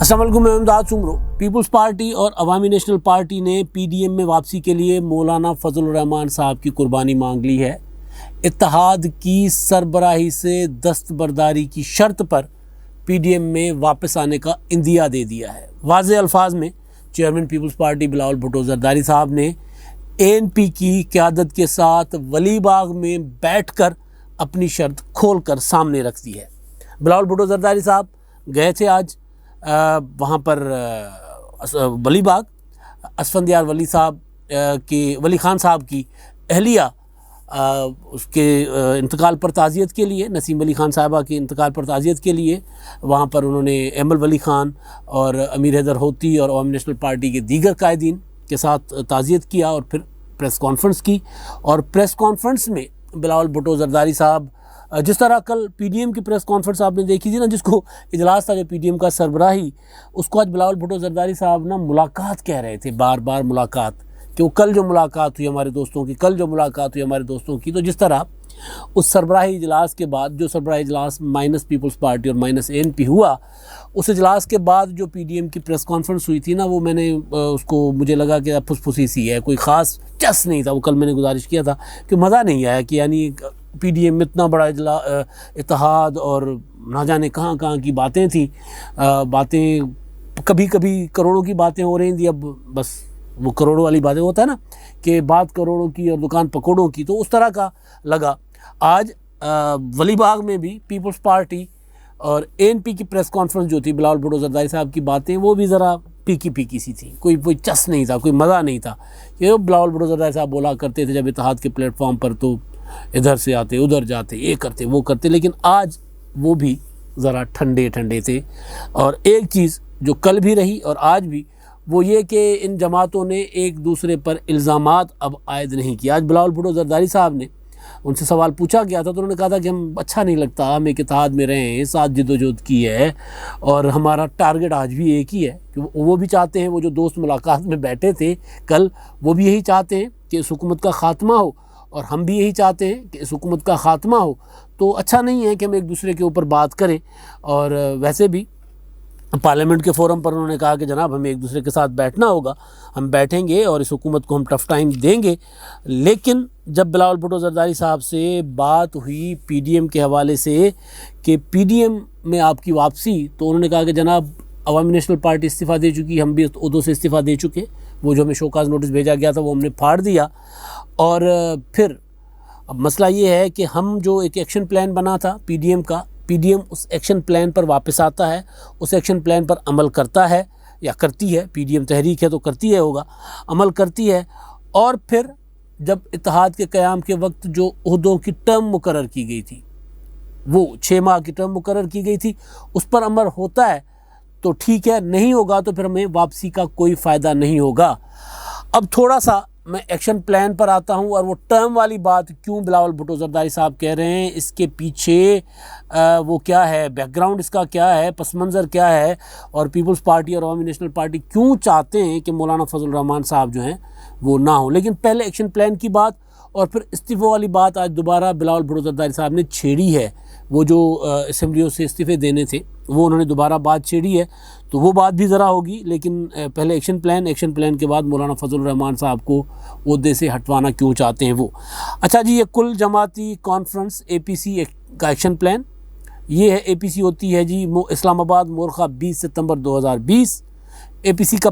السلام علیکم، میں امداد سمرو۔ پیپلز پارٹی اور عوامی نیشنل پارٹی نے پی ڈی ایم میں واپسی کے لیے مولانا فضل الرحمان صاحب کی قربانی مانگ لی ہے۔ اتحاد کی سربراہی سے دستبرداری کی شرط پر پی ڈی ایم میں واپس آنے کا عندیہ دے دیا ہے۔ واضح الفاظ میں چیئرمین پیپلز پارٹی بلاول بھٹو زرداری صاحب نے اے این پی کی قیادت کے ساتھ ولی باغ میں بیٹھ کر اپنی شرط کھول کر سامنے رکھ دی ہے۔ بلاول بھٹو زرداری صاحب گئے تھے آج وہاں پر ولی باغ اسفندیار ولی خان صاحب کی اہلیہ اس کے انتقال پر تعزیت کے لیے، نسیم ولی خان صاحبہ کے انتقال پر تعزیت کے لیے وہاں پر انہوں نے ایمل ولی خان اور امیر حیدر ہوتی اور عوامی نیشنل پارٹی کے دیگر قائدین کے ساتھ تعزیت کیا اور پھر پریس کانفرنس کی۔ اور پریس کانفرنس میں بلاول بھٹو زرداری صاحب جس طرح کل پی ڈی ایم کی پریس کانفرنس آپ نے دیکھی تھی نا، جس کو اجلاس تھا جو پی ڈی ایم کا سربراہی، اس کو آج بلاول بھٹو زرداری صاحب نا ملاقات کہہ رہے تھے، بار بار ملاقات، کہ وہ کل جو ملاقات ہوئی ہمارے دوستوں کی، تو جس طرح اس سربراہی اجلاس کے بعد، جو سربراہی اجلاس مائنس پیپلز پارٹی اور مائنس اے این پی ہوا، اس اجلاس کے بعد جو پی ڈی ایم کی پریس کانفرنس ہوئی تھی نا، وہ میں نے اس کو مجھے لگا کہ پھس پھسی سی ہے، کوئی خاص چس نہیں تھا۔ وہ کل میں نے گزارش کیا تھا کہ مزہ نہیں آیا، کہ یعنی پی ڈی ایم میں اتنا بڑا اتحاد اور نہ جانے کہاں کی باتیں تھیں، باتیں کبھی کروڑوں کی باتیں ہو رہی تھیں، اب بس وہ کروڑوں والی باتیں ہوتا ہے نا کہ بات کروڑوں کی اور دکان پکوڑوں کی، تو اس طرح کا لگا۔ آج ولی باغ میں بھی پیپلز پارٹی اور اے این پی کی پریس کانفرنس جو تھی، بلاول بھٹو زرداری صاحب کی باتیں وہ بھی ذرا پھیکی سی تھی، کوئی چس نہیں تھا، کوئی مزہ نہیں تھا۔ یہ بلاول بھٹو زرداری صاحب بولا کرتے تھے جب اتحاد کے پلیٹ فارم پر، تو ادھر سے آتے ادھر جاتے، یہ کرتے وہ کرتے، لیکن آج وہ بھی ذرا ٹھنڈے تھے۔ اور ایک چیز جو کل بھی رہی اور آج بھی، وہ یہ کہ ان جماعتوں نے ایک دوسرے پر الزامات اب عائد نہیں کیا۔ آج بلاول بھٹو زرداری صاحب نے ان سے سوال پوچھا گیا تھا، تو انہوں نے کہا تھا کہ ہم اچھا نہیں لگتا، ہم ایک اتحاد میں رہے ہیں، ساتھ جد و جہد کی ہے، اور ہمارا ٹارگٹ آج بھی ایک ہی ہے کہ وہ بھی چاہتے ہیں، وہ جو دوست ملاقات میں بیٹھے تھے کل، وہ بھی یہی چاہتے ہیں کہ اس حکومت کا خاتمہ ہو، اور ہم بھی یہی چاہتے ہیں کہ اس حکومت کا خاتمہ ہو۔ تو اچھا نہیں ہے کہ ہم ایک دوسرے کے اوپر بات کریں۔ اور ویسے بھی پارلیمنٹ کے فورم پر انہوں نے کہا کہ جناب ہمیں ایک دوسرے کے ساتھ بیٹھنا ہوگا، ہم بیٹھیں گے اور اس حکومت کو ہم ٹف ٹائم دیں گے۔ لیکن جب بلاول بھٹو زرداری صاحب سے بات ہوئی پی ڈی ایم کے حوالے سے کہ پی ڈی ایم میں آپ کی واپسی، تو انہوں نے کہا کہ جناب عوامی نیشنل پارٹی استعفیٰ دے چکی، ہم بھی عہدوں سے استعفیٰ دے چکے، وہ جو ہمیں شوکاز نوٹس بھیجا گیا تھا وہ ہم نے پھاڑ دیا۔ اور پھر اب مسئلہ یہ ہے کہ ہم جو ایک ایکشن پلان بنا تھا پی ڈی ایم کا، پی ڈی ایم اس ایکشن پلان پر واپس آتا ہے، اس ایکشن پلان پر عمل کرتا ہے یا کرتی ہے، پی ڈی ایم تحریک ہے تو کرتی ہے عمل کرتی ہے۔ اور پھر جب اتحاد کے قیام کے وقت جو عہدوں کی ٹرم مقرر کی گئی تھی، وہ 6 ماہ کی ٹرم مقرر کی گئی تھی، اس پر عمل ہوتا ہے تو ٹھیک ہے، نہیں ہوگا تو پھر ہمیں واپسی کا کوئی فائدہ نہیں ہوگا۔ اب تھوڑا سا میں ایکشن پلان پر آتا ہوں، اور وہ ٹرم والی بات کیوں بلاول بھٹو زرداری صاحب کہہ رہے ہیں، اس کے پیچھے وہ کیا ہے، بیک گراؤنڈ اس کا کیا ہے، پس منظر کیا ہے، اور پیپلز پارٹی اور عوامی نیشنل پارٹی کیوں چاہتے ہیں کہ مولانا فضل الرحمان صاحب جو ہیں وہ نہ ہوں۔ لیکن پہلے ایکشن پلان کی بات اور پھر استعفے والی بات آج دوبارہ بلاول بھٹو زرداری صاحب نے چھیڑی ہے۔ وہ جو اسمبلیوں سے استعفے دینے تھے وہ انہوں نے دوبارہ بات چھیڑی ہے، تو وہ بات بھی ذرا ہوگی، لیکن پہلے ایکشن پلان کے بعد مولانا فضل الرحمان صاحب کو عہدے سے ہٹوانا کیوں چاہتے ہیں وہ۔ اچھا جی، یہ کل جماعتی کانفرنس اے پی سی کا ایکشن پلان یہ ہے۔ اے پی سی ہوتی ہے جی اسلام آباد مورخہ 20 ستمبر 2020۔ اے پی سی کا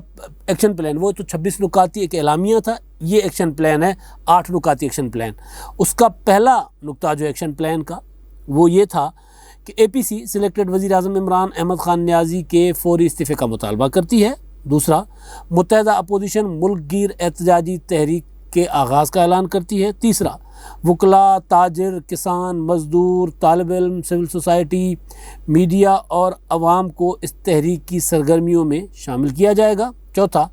ایکشن پلان وہ تو 26 نکاتی ایک اعلامیہ تھا، یہ ایکشن پلان ہے 8 نکاتی ایکشن پلان۔ اس کا پہلا نکتہ جو ایکشن پلان کا وہ یہ تھا کہ اے پی سی سلیکٹڈ وزیر اعظم عمران احمد خان نیازی کے فوری استعفے کا مطالبہ کرتی ہے۔ دوسرا، متحدہ اپوزیشن ملک گیر احتجاجی تحریک کے آغاز کا اعلان کرتی ہے۔ تیسرا، وکلاء، تاجر، کسان، مزدور، طالب علم، سول سوسائٹی، میڈیا اور عوام کو اس تحریک کی سرگرمیوں میں شامل کیا جائے گا۔ چوتھا،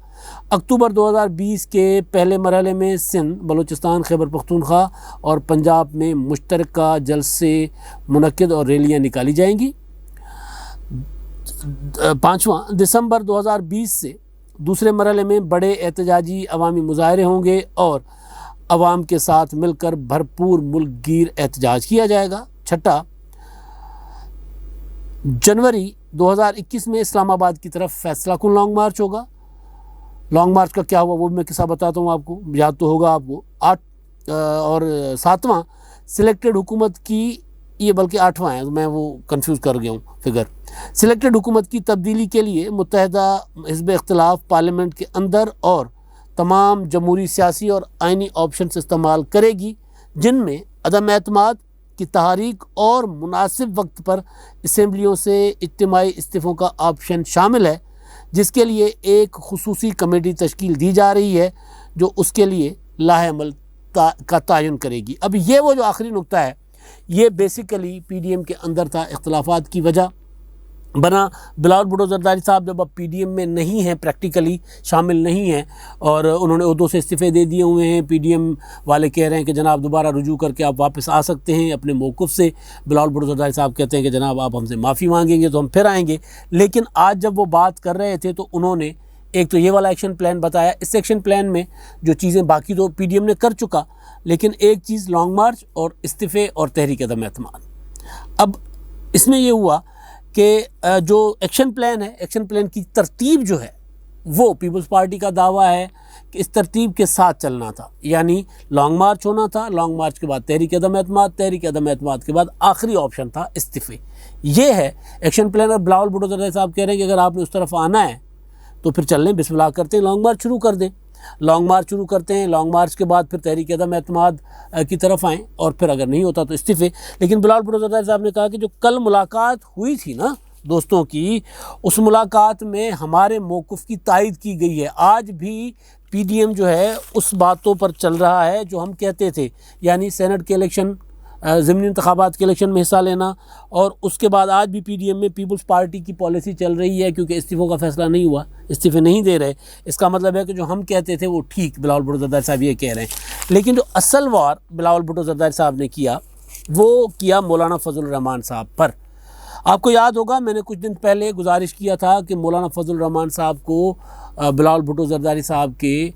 اکتوبر 2020 کے پہلے مرحلے میں سندھ، بلوچستان، خیبر پختونخوا اور پنجاب میں مشترکہ جلسے منعقد اور ریلیاں نکالی جائیں گی۔ پانچواں، دسمبر 2020 سے دوسرے مرحلے میں بڑے احتجاجی عوامی مظاہرے ہوں گے اور عوام کے ساتھ مل کر بھرپور ملک گیر احتجاج کیا جائے گا۔ چھٹا، جنوری 2021 میں اسلام آباد کی طرف فیصلہ کن لانگ مارچ ہوگا. لانگ مارچ کا کیا ہوا وہ بھی میں قصہ بتاتا ہوں آپ کو, یاد تو ہوگا آپ کو. 7واں سلیکٹڈ حکومت کی, یہ بلکہ 8واں ہے, میں وہ کنفیوز کر گیا ہوں فگر. سلیکٹڈ حکومت کی تبدیلی کے لیے متحدہ حزب اختلاف پارلیمنٹ کے اندر اور تمام جمہوری سیاسی اور آئینی آپشنز استعمال کرے گی, جن میں عدم اعتماد کی تحریک اور مناسب وقت پر اسمبلیوں سے اجتماعی استعفوں کا آپشن شامل ہے, جس کے لیے ایک خصوصی کمیٹی تشکیل دی جا رہی ہے جو اس کے لیے لاہ عمل کا تعین کرے گی. اب یہ وہ جو آخری نقطہ ہے, یہ بیسیکلی پی ڈی ایم کے اندر تھا, اختلافات کی وجہ بنا. بلاول بھٹو زرداری صاحب جب اب پی ڈی ایم میں نہیں ہیں, پریکٹیکلی شامل نہیں ہیں, اور انہوں نے عہدوں سے استعفے دے دیے ہوئے ہیں. پی ڈی ایم والے کہہ رہے ہیں کہ جناب دوبارہ رجوع کر کے آپ واپس آ سکتے ہیں اپنے موقف سے. بلاول بھٹو زرداری صاحب کہتے ہیں کہ جناب آپ ہم سے معافی مانگیں گے تو ہم پھر آئیں گے. لیکن آج جب وہ بات کر رہے تھے تو انہوں نے ایک تو یہ والا ایکشن پلان بتایا. اس ایکشن پلان میں جو چیزیں باقی تو پی ڈی ایم نے کر چکا, لیکن ایک چیز لانگ مارچ اور استعفے اور تحریک عدم اعتماد. اب اس میں یہ ہوا کہ جو ایکشن پلان ہے, ایکشن پلان کی ترتیب جو ہے وہ پیپلز پارٹی کا دعویٰ ہے کہ اس ترتیب کے ساتھ چلنا تھا, یعنی لانگ مارچ ہونا تھا, لانگ مارچ کے بعد تحریک عدم اعتماد, تحریک عدم اعتماد کے بعد آخری آپشن تھا استعفے. یہ ہے ایکشن پلان. اور بلاول بھٹو زرداری صاحب کہہ رہے ہیں کہ اگر آپ نے اس طرف آنا ہے تو پھر چل لیں, بسم اللہ کرتے ہیں, لانگ مارچ شروع کر دیں. لانگ مارچ شروع کرتے ہیں, لانگ مارچ کے بعد پھر تحریک عدم اعتماد کی طرف آئیں, اور پھر اگر نہیں ہوتا تو استعفے. لیکن بلاول بھٹو زرداری صاحب نے کہا کہ جو کل ملاقات ہوئی تھی نا دوستوں کی, اس ملاقات میں ہمارے موقف کی تائید کی گئی ہے. آج بھی پی ڈی ایم جو ہے اس باتوں پر چل رہا ہے جو ہم کہتے تھے, یعنی سینٹ کے الیکشن, ضمنی انتخابات کے الیکشن میں حصہ لینا. اور اس کے بعد آج بھی پی ڈی ایم میں پیپلز پارٹی کی پالیسی چل رہی ہے, کیونکہ استعفوں کا فیصلہ نہیں ہوا, استعفے نہیں دے رہے. اس کا مطلب ہے کہ جو ہم کہتے تھے وہ ٹھیک, بلاول بھٹو زرداری صاحب یہ کہہ رہے ہیں. لیکن جو اصل وار بلاول بھٹو زرداری صاحب نے کیا وہ کیا مولانا فضل الرحمان صاحب پر. آپ کو یاد ہوگا میں نے کچھ دن پہلے گزارش کیا تھا کہ مولانا فضل الرحمان صاحب کو بلاول بھٹو زرداری صاحب کے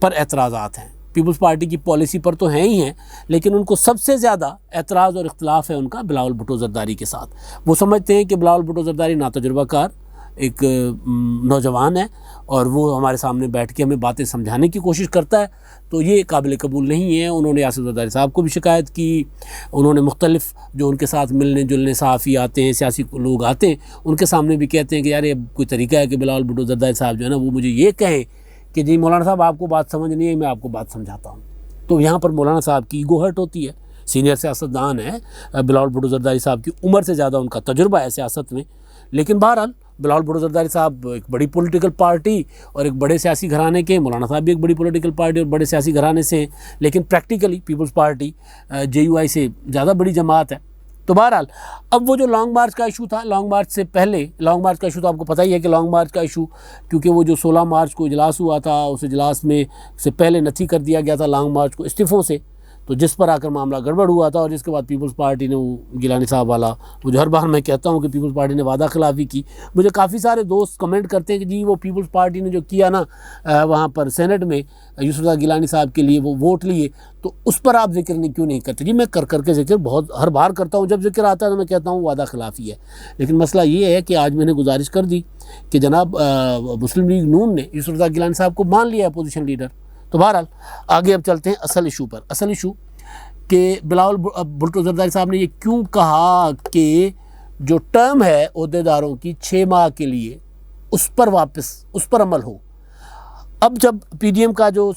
پر اعتراضات ہیں. پیپلز پارٹی کی پالیسی پر تو ہیں ہی ہیں, لیکن ان کو سب سے زیادہ اعتراض اور اختلاف ہے ان کا بلاول بھٹو زرداری کے ساتھ. وہ سمجھتے ہیں کہ بلاول بھٹو زرداری ناتجربہ کار ایک نوجوان ہے, اور وہ ہمارے سامنے بیٹھ کے ہمیں باتیں سمجھانے کی کوشش کرتا ہے, تو یہ قابل قبول نہیں ہے. انہوں نے یاسر زرداری صاحب کو بھی شکایت کی, انہوں نے مختلف جو ان کے ساتھ ملنے جلنے صحافی آتے ہیں, سیاسی لوگ آتے ہیں, ان کے سامنے بھی کہتے ہیں کہ یار یہ کوئی طریقہ ہے کہ بلاول بھٹو زرداری صاحب جو ہے نا وہ مجھے یہ کہیں کہ جی مولانا صاحب آپ کو بات سمجھ نہیں ہے, میں آپ کو بات سمجھاتا ہوں. تو یہاں پر مولانا صاحب کی ایگو ہرٹ ہوتی ہے. سینئر سیاستدان ہے بلاول بھٹو زرداری صاحب کی عمر سے زیادہ ان کا تجربہ ہے سیاست میں. لیکن بہرحال بلاول بھٹو زرداری صاحب ایک بڑی پولیٹیکل پارٹی اور ایک بڑے سیاسی گھرانے کے, مولانا صاحب بھی ایک بڑی پولیٹیکل پارٹی اور بڑے سیاسی گھرانے سے ہیں, لیکن practically Peoples Party J U I سے زیادہ بڑی جماعت ہے. تو بہرحال اب وہ جو لانگ مارچ کا ایشو تھا, لانگ مارچ سے پہلے, لانگ مارچ کا ایشو تو آپ کو پتہ ہی ہے کہ لانگ مارچ کا ایشو کیونکہ وہ جو 16 مارچ کو اجلاس ہوا تھا, اس اجلاس میں سے پہلے نتھی کر دیا گیا تھا لانگ مارچ کو استعفوں سے, تو جس پر آ کر معاملہ گڑبڑ ہوا تھا. اور جس کے بعد پیپلز پارٹی نے وہ گیلانی صاحب والا, وہ جو ہر بار میں کہتا ہوں کہ پیپلز پارٹی نے وعدہ خلافی کی. مجھے کافی سارے دوست کمنٹ کرتے ہیں کہ جی وہ پیپلز پارٹی نے جو کیا نا وہاں پر سینٹ میں یوسف رضا گیلانی صاحب کے لیے وہ ووٹ لیے, تو اس پر آپ ذکر کیوں نہیں کرتے. جی میں کر کے ذکر بہت ہر بار کرتا ہوں, جب ذکر آتا ہے تو میں کہتا ہوں وعدہ خلافی ہے. لیکن مسئلہ یہ ہے کہ آج میں نے گزارش کر دی کہ جناب مسلم لیگ نون نے یوسف رضا گیلانی صاحب کو مان لیا ہے اپوزیشن لیڈر. تو بہرحال آگے اب چلتے ہیں اصل ایشو پر. اصل ایشو کہ بلاول بھٹو زرداری صاحب نے یہ کیوں کہا کہ جو ٹرم ہے عہدیداروں کی 6 ماہ کے لیے اس پر عمل ہو. اب جب پی ڈی ایم کا جو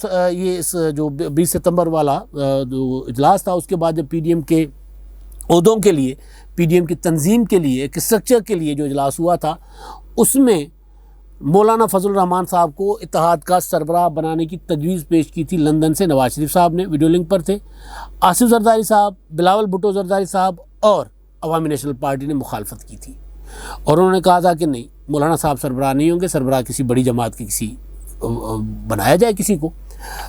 جو 20 ستمبر والا جو اجلاس تھا, اس کے بعد جب پی ڈی ایم کے عہدوں کے لیے, پی ڈی ایم کی تنظیم کے لیے, ایک اسٹرکچر کے لیے جو اجلاس ہوا تھا, اس میں مولانا فضل الرحمان صاحب کو اتحاد کا سربراہ بنانے کی تجویز پیش کی تھی لندن سے. نواز شریف صاحب نے ویڈیو لنک پر تھے, آصف زرداری صاحب, بلاول بھٹو زرداری صاحب اور عوامی نیشنل پارٹی نے مخالفت کی تھی, اور انہوں نے کہا تھا کہ نہیں مولانا صاحب سربراہ نہیں ہوں گے, سربراہ کسی بڑی جماعت کے کسی بنایا جائے کسی کو.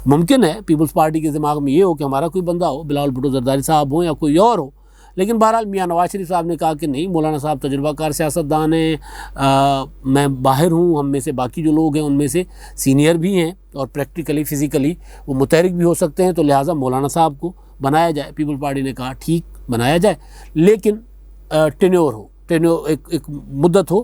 ممکن ہے پیپلز پارٹی کے دماغ میں یہ ہو کہ ہمارا کوئی بندہ ہو, بلاول بھٹو زرداری صاحب ہوں یا کوئی اور ہو. لیکن بہرحال میاں نواز شریف صاحب نے کہا کہ نہیں, مولانا صاحب تجربہ کار سیاستدان ہیں, میں باہر ہوں, ہم میں سے باقی جو لوگ ہیں ان میں سے سینئر بھی ہیں اور پریکٹیکلی فزیکلی وہ متحرک بھی ہو سکتے ہیں, تو لہٰذا مولانا صاحب کو بنایا جائے. پیپل پارٹی نے کہا ٹھیک بنایا جائے, لیکن ٹینیور ہو, ایک مدت ہو،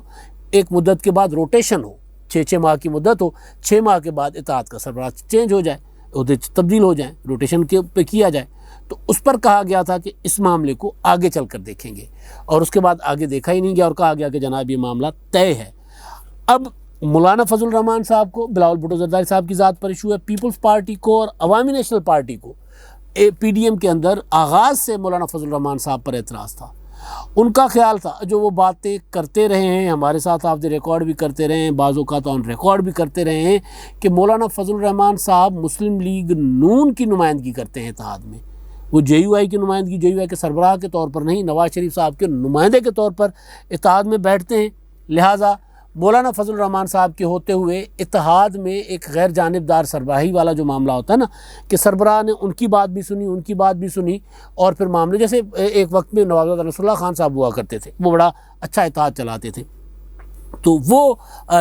ایک مدت کے بعد روٹیشن ہو، 6 ماہ کی مدت ہو، 6 ماہ کے بعد اتحاد کا سربراہ چینج ہو جائے، عہدے تبدیل ہو جائیں، روٹیشن کے پہ کیا جائے۔ تو اس پر کہا گیا تھا کہ اس معاملے کو آگے چل کر دیکھیں گے، اور اس کے بعد آگے دیکھا ہی نہیں گیا، اور کہا گیا کہ جناب یہ معاملہ طے ہے۔ اب مولانا فضل الرحمان صاحب کو بلاول بھٹو زرداری صاحب کی ذات پر ایشو ہے، پیپلز پارٹی کو اور عوامی نیشنل پارٹی کو پی ڈی ایم کے اندر آغاز سے مولانا فضل الرحمان صاحب پر اعتراض تھا۔ ان کا خیال تھا جو وہ باتیں کرتے رہے ہیں، ہمارے ساتھ آف دی ریکارڈ بھی کرتے رہے ہیں، بعض اوقات آن ریکارڈ بھی کرتے رہے ہیں، کہ مولانا فضل الرحمان صاحب مسلم لیگ نون کی نمائندگی کرتے ہیں اتحاد میں، وہ جے یو آئی کی نمائندگی جے یو آئی کے سربراہ کے طور پر نہیں، نواز شریف صاحب کے نمائندے کے طور پر اتحاد میں بیٹھتے ہیں۔ لہٰذا مولانا فضل الرحمان صاحب کے ہوتے ہوئے اتحاد میں ایک غیر جانبدار سربراہی والا جو معاملہ ہوتا ہے نا، کہ سربراہ نے ان کی بات بھی سنی، ان کی بات بھی سنی، اور پھر معاملے جیسے ایک وقت میں نواب رسول اللہ خان صاحب ہوا کرتے تھے، وہ بڑا اچھا اتحاد چلاتے تھے، تو وہ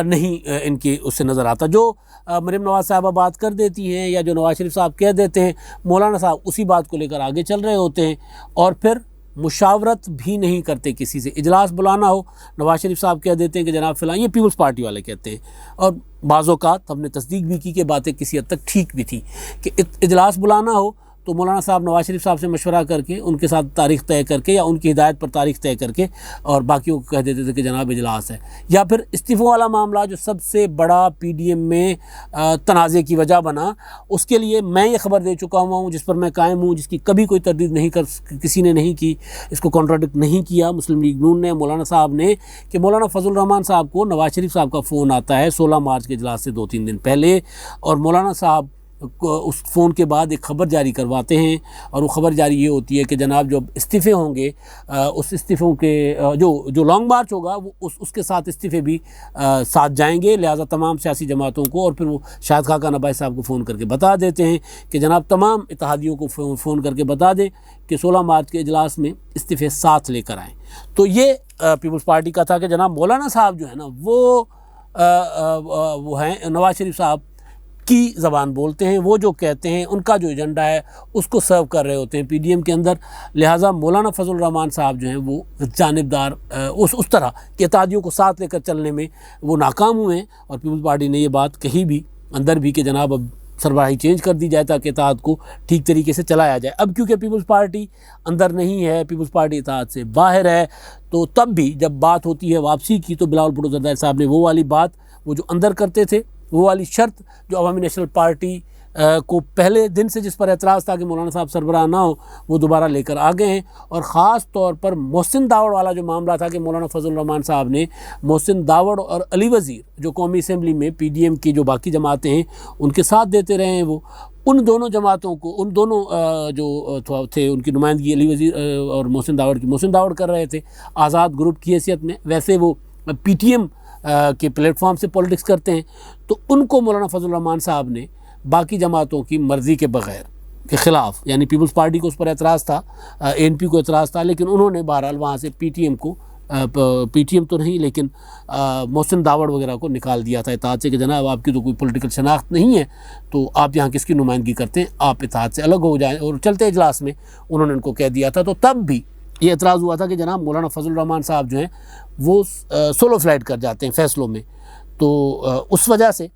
نہیں ان کی اس سے نظر آتا۔ جو مریم نواز صاحبہ بات کر دیتی ہیں یا جو نواز شریف صاحب کہہ دیتے ہیں، مولانا صاحب اسی بات کو لے کر آگے چل رہے ہوتے ہیں، اور پھر مشاورت بھی نہیں کرتے کسی سے۔ اجلاس بلانا ہو، نواز شریف صاحب کہہ دیتے ہیں کہ جناب فلاں، یہ پیپلز پارٹی والے کہتے ہیں، اور بعض اوقات ہم نے تصدیق بھی کی کہ باتیں کسی حد تک ٹھیک بھی تھی، کہ اجلاس بلانا ہو تو مولانا صاحب نواز شریف صاحب سے مشورہ کر کے، ان کے ساتھ تاریخ طے کر کے، یا ان کی ہدایت پر تاریخ طے کر کے، اور باقیوں کو کہہ دیتے تھے کہ جناب اجلاس ہے۔ یا پھر استعفوں والا معاملہ جو سب سے بڑا پی ڈی ایم میں تنازع کی وجہ بنا، اس کے لیے میں یہ خبر دے چکا ہوا ہوں، جس پر میں قائم ہوں، جس کی کبھی کوئی تردید نہیں کسی نے نہیں کی، اس کو کانٹراڈکٹ نہیں کیا مسلم لیگ نون نے، مولانا صاحب نے، کہ مولانا فضل الرحمان صاحب کو نواز شریف صاحب کا فون آتا ہے 16 مارچ کے اجلاس سے 2-3 دن پہلے، اور مولانا صاحب اس فون کے بعد ایک خبر جاری کرواتے ہیں، اور وہ خبر جاری یہ ہوتی ہے کہ جناب جو استعفے ہوں گے، اس استعفوں کے جو لانگ مارچ ہوگا، وہ اس کے ساتھ استعفے بھی ساتھ جائیں گے، لہٰذا تمام سیاسی جماعتوں کو، اور پھر وہ شاہد خاقان عباسی صاحب کو فون کر کے بتا دیتے ہیں کہ جناب تمام اتحادیوں کو فون کر کے بتا دیں کہ 16 مارچ کے اجلاس میں استعفے ساتھ لے کر آئیں۔ تو یہ پیپلز پارٹی کا تھا کہ جناب مولانا صاحب جو ہے نا، وہ ہیں نواز شریف صاحب کی زبان بولتے ہیں، وہ جو کہتے ہیں، ان کا جو ایجنڈا ہے اس کو سرو کر رہے ہوتے ہیں پی ڈی ایم کے اندر۔ لہٰذا مولانا فضل الرحمان صاحب جو ہیں وہ جانبدار اس طرح کہ اتحادیوں کو ساتھ لے کر چلنے میں وہ ناکام ہوئے ہیں، اور پیپلز پارٹی نے یہ بات کہی بھی اندر بھی کہ جناب اب سربراہی چینج کر دی جائے تاکہ اتحاد کو ٹھیک طریقے سے چلایا جائے۔ اب کیونکہ پیپلز پارٹی اندر نہیں ہے، پیپلز پارٹی اتحاد سے باہر ہے، تو تب بھی جب بات ہوتی ہے واپسی کی تو بلاول بھٹو زرداری صاحب نے وہ والی بات، وہ جو اندر کرتے تھے، وہ والی شرط جو عوامی نیشنل پارٹی کو پہلے دن سے جس پر اعتراض تھا کہ مولانا صاحب سربراہ نہ ہو، وہ دوبارہ لے کر آ گئے ہیں۔ اور خاص طور پر محسن داوڑ والا جو معاملہ تھا کہ مولانا فضل الرحمان صاحب نے محسن داوڑ اور علی وزیر جو قومی اسمبلی میں پی ڈی ایم کی جو باقی جماعتیں ہیں ان کے ساتھ دیتے رہے ہیں، وہ ان دونوں جماعتوں کو، ان دونوں جو تھے ان کی نمائندگی علی وزیر اور محسن داوڑ کر رہے تھے آزاد گروپ کی حیثیت میں، ویسے وہ پی ٹی ایم کے پلیٹ فارم سے پولیٹکس کرتے ہیں، تو ان کو مولانا فضل الرحمان صاحب نے باقی جماعتوں کی مرضی کے بغیر کے خلاف، یعنی پیپلز پارٹی کو اس پر اعتراض تھا، اے این پی کو اعتراض تھا، لیکن انہوں نے بہرحال وہاں سے پی ٹی ایم تو نہیں لیکن محسن داوڑ وغیرہ کو نکال دیا تھا اتحاد سے کہ جناب آپ کی تو کوئی پولیٹیکل شناخت نہیں ہے، تو آپ یہاں کس کی نمائندگی کرتے ہیں، آپ اتحاد سے الگ ہو جائیں۔ اور چلتے اجلاس میں انہوں نے ان کو کہہ دیا تھا، تو تب بھی یہ اعتراض ہوا تھا کہ جناب مولانا فضل الرحمان صاحب جو ہیں وہ سولو فلائٹ کر جاتے ہیں فیصلوں میں، تو اس وجہ سے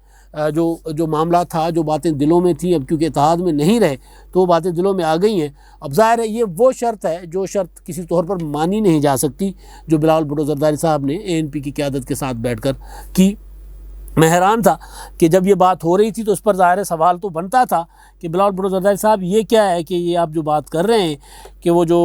جو معاملہ تھا، جو باتیں دلوں میں تھیں، اب کیونکہ اتحاد میں نہیں رہے تو وہ باتیں دلوں میں آ گئی ہیں۔ اب ظاہر ہے یہ وہ شرط ہے جو شرط کسی طور پر مانی نہیں جا سکتی جو بلاول بھٹو زرداری صاحب نے اے این پی کی قیادت کے ساتھ بیٹھ کر کی۔ میں حیران تھا کہ جب یہ بات ہو رہی تھی تو اس پر ظاہر سوال تو بنتا تھا کہ بلاول بھٹو زرداری صاحب یہ کیا ہے کہ یہ آپ جو بات کر رہے ہیں کہ وہ جو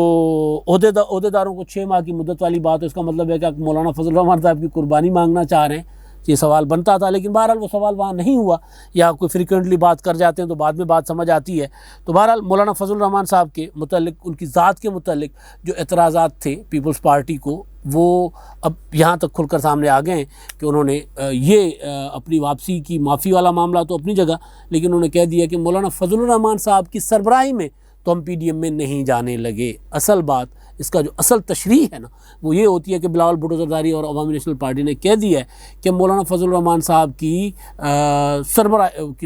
عہدے داروں کو 6 ماہ کی مدت والی بات ہے، اس کا مطلب ہے کہ آپ مولانا فضل الرحمان صاحب کی قربانی مانگنا چاہ رہے ہیں، یہ سوال بنتا تھا۔ لیکن بہرحال وہ سوال وہاں نہیں ہوا، یا کوئی فریکوینٹلی بات کر جاتے ہیں تو بعد میں بات سمجھ آتی ہے۔ تو بہرحال مولانا فضل الرحمان صاحب کے متعلق، ان کی ذات کے متعلق جو اعتراضات تھے پیپلز پارٹی کو، وہ اب یہاں تک کھل کر سامنے آ گئے ہیں کہ انہوں نے یہ اپنی واپسی کی معافی والا معاملہ تو اپنی جگہ، لیکن انہوں نے کہہ دیا کہ مولانا فضل الرحمان صاحب کی سربراہی میں تو ہم پی ڈی ایم میں نہیں جانے لگے۔ اصل بات، اس کا جو اصل تشریح ہے نا، وہ یہ ہوتی ہے کہ بلاول بھٹو زرداری اور عوامی نیشنل پارٹی نے کہہ دیا ہے کہ مولانا فضل الرحمان صاحب کی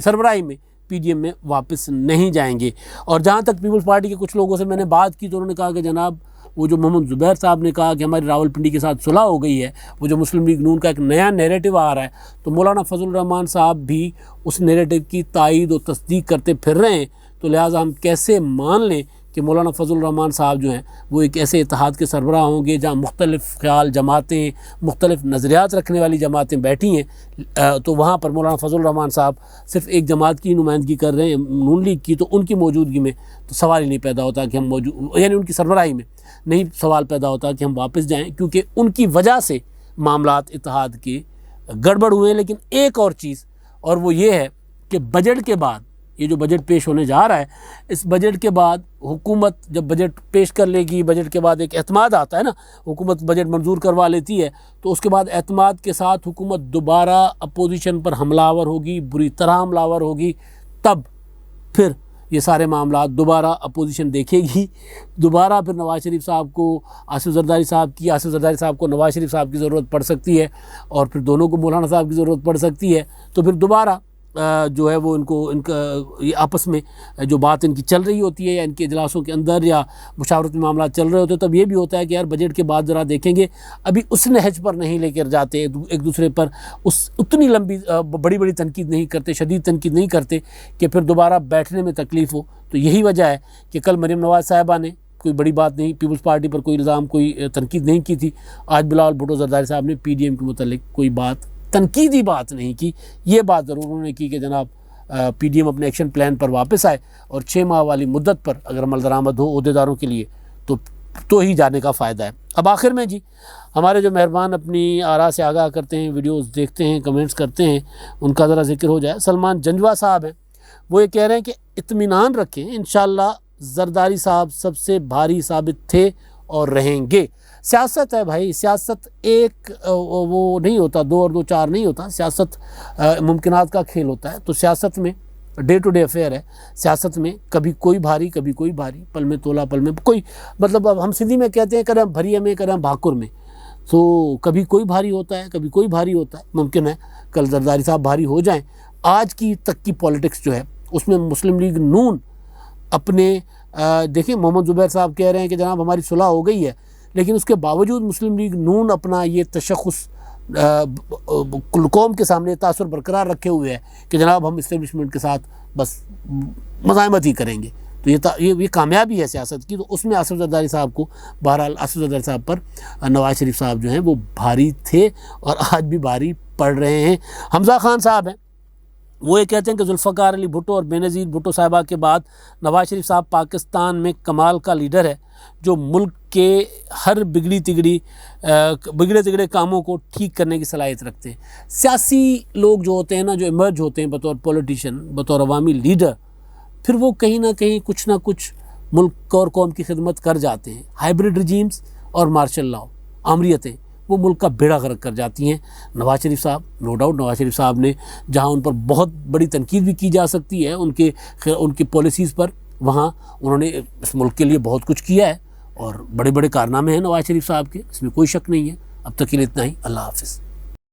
سربراہی میں پی ڈی ایم میں واپس نہیں جائیں گے۔ اور جہاں تک پیپلز پارٹی کے کچھ لوگوں سے میں نے بات کی تو انہوں نے کہا کہ جناب وہ جو محمد زبیر صاحب نے کہا کہ ہماری راولپنڈی کے ساتھ صلح ہو گئی ہے، وہ جو مسلم لیگ نون کا ایک نیا نیریٹو آ رہا ہے، تو مولانا فضل الرحمان صاحب بھی اس نیریٹو کی تائید و تصدیق کرتے پھر رہے ہیں، تو لہٰذا ہم کیسے مان لیں کہ مولانا فضل الرحمان صاحب جو ہیں وہ ایک ایسے اتحاد کے سربراہ ہوں گے جہاں مختلف خیال جماعتیں، مختلف نظریات رکھنے والی جماعتیں بیٹھی ہیں، تو وہاں پر مولانا فضل الرحمان صاحب صرف ایک جماعت کی نمائندگی کر رہے ہیں نون لیگ کی، تو ان کی موجودگی میں تو سوال ہی نہیں پیدا ہوتا کہ ہم یعنی ان کی سربراہی میں نہیں سوال پیدا ہوتا کہ ہم واپس جائیں، کیونکہ ان کی وجہ سے معاملات اتحاد کے گڑبڑ ہوئے ہیں۔ لیکن ایک اور چیز، اور وہ یہ ہے کہ بجٹ کے بعد، یہ جو بجٹ پیش ہونے جا رہا ہے، اس بجٹ کے بعد حکومت جب بجٹ پیش کر لے گی، بجٹ کے بعد ایک اعتماد آتا ہے نا، حکومت بجٹ منظور کروا لیتی ہے، تو اس کے بعد اعتماد کے ساتھ حکومت دوبارہ اپوزیشن پر حملہ آور ہوگی، بری طرح حملہ آور ہوگی، تب پھر یہ سارے معاملات دوبارہ اپوزیشن دیکھے گی، دوبارہ پھر نواز شریف صاحب کو آصف زرداری صاحب کو نواز شریف صاحب کی ضرورت پڑ سکتی ہے، اور پھر دونوں کو مولانا صاحب کی ضرورت پڑ سکتی ہے، تو پھر دوبارہ جو ہے وہ ان کا یہ آپس میں جو بات ان کی چل رہی ہوتی ہے، یا ان کے اجلاسوں کے اندر یا مشاورتی معاملات چل رہے ہوتے ہیں، تب یہ بھی ہوتا ہے کہ یار بجٹ کے بعد ذرا دیکھیں گے، ابھی اس نہج پر نہیں لے کر جاتے ایک دوسرے پر، اتنی لمبی بڑی تنقید نہیں کرتے، شدید تنقید نہیں کرتے کہ پھر دوبارہ بیٹھنے میں تکلیف ہو۔ تو یہی وجہ ہے کہ کل مریم نواز صاحبہ نے کوئی بڑی بات نہیں، پیپلز پارٹی پر کوئی الزام، کوئی تنقید نہیں کی تھی، آج بلاول بھٹو زرداری صاحب نے پی ڈی ایم کے متعلق کوئی بات، تنقیدی بات نہیں کی۔ یہ بات ضرور انہوں نے کی کہ جناب پی ڈی ایم اپنے ایکشن پلان پر واپس آئے، اور 6 ماہ والی مدت پر اگر عمل درآمد ہو عہدیداروں کے لیے تو ہی جانے کا فائدہ ہے۔ اب آخر میں جی، ہمارے جو مہربان اپنی آراء سے آگاہ کرتے ہیں، ویڈیوز دیکھتے ہیں، کمنٹس کرتے ہیں، ان کا ذرا ذکر ہو جائے۔ سلمان جنجوا صاحب ہیں، وہ یہ کہہ رہے ہیں کہ اطمینان رکھیں، انشاءاللہ زرداری صاحب سب سے بھاری ثابت تھے اور رہیں گے۔ سیاست ہے بھائی، سیاست ایک وہ نہیں ہوتا، 2 اور 2 4 نہیں ہوتا، سیاست ممکنات کا کھیل ہوتا ہے۔ تو سیاست میں ڈے ٹو ڈے افیئر ہے، سیاست میں کبھی کوئی بھاری کبھی کوئی بھاری، پل میں تولا پل میں کوئی، مطلب اب ہم سندھی میں کہتے ہیں کریں بھری میں کریں بھاکر میں، تو کبھی کوئی بھاری ہوتا ہے کبھی کوئی بھاری ہوتا ہے۔ ممکن ہے کل زرداری صاحب بھاری ہو جائیں۔ آج کی تک کی پولیٹکس جو ہے اس میں مسلم لیگ نون اپنے دیکھیں، محمد زبیر صاحب کہہ رہے ہیں کہ جناب ہماری صلح ہو گئی ہے، لیکن اس کے باوجود مسلم لیگ نون اپنا یہ تشخص قوم کے سامنے تاثر برقرار رکھے ہوئے ہے کہ جناب ہم اسٹیبلشمنٹ کے ساتھ بس مزاحمت ہی کریں گے۔ تو یہ کامیابی ہے سیاست کی۔ تو اس میں آصف زرداری صاحب کو، بہرحال آصف زرداری صاحب پر نواز شریف صاحب جو ہیں وہ بھاری تھے اور آج بھی بھاری پڑ رہے ہیں۔ حمزہ خان صاحب ہیں، وہ یہ کہتے ہیں کہ ذوالفقار علی بھٹو اور بینظیر بھٹو صاحبہ کے بعد نواز شریف صاحب پاکستان میں کمال کا لیڈر ہے، جو ملک کے ہر بگڑے تگڑے کاموں کو ٹھیک کرنے کی صلاحیت رکھتے ہیں۔ سیاسی لوگ جو ہوتے ہیں نا، جو ایمرج ہوتے ہیں بطور پولیٹیشین، بطور عوامی لیڈر، پھر وہ کہیں نہ کہیں کچھ نہ کچھ ملک اور قوم کی خدمت کر جاتے ہیں۔ ہائیبرڈ رجیمز اور مارشل لاء، آمریتیں، وہ ملک کا بیڑا غرق کر جاتی ہیں۔ نواز شریف صاحب، نو ڈاؤٹ نواز شریف صاحب نے جہاں ان پر بہت بڑی تنقید بھی کی جا سکتی ہے ان کی پالیسیز پر، وہاں انہوں نے اس ملک کے لیے بہت کچھ کیا ہے، اور بڑے بڑے کارنامے ہیں نواز شریف صاحب کے، اس میں کوئی شک نہیں ہے۔ اب تک کے لیے اتنا ہی، اللہ حافظ۔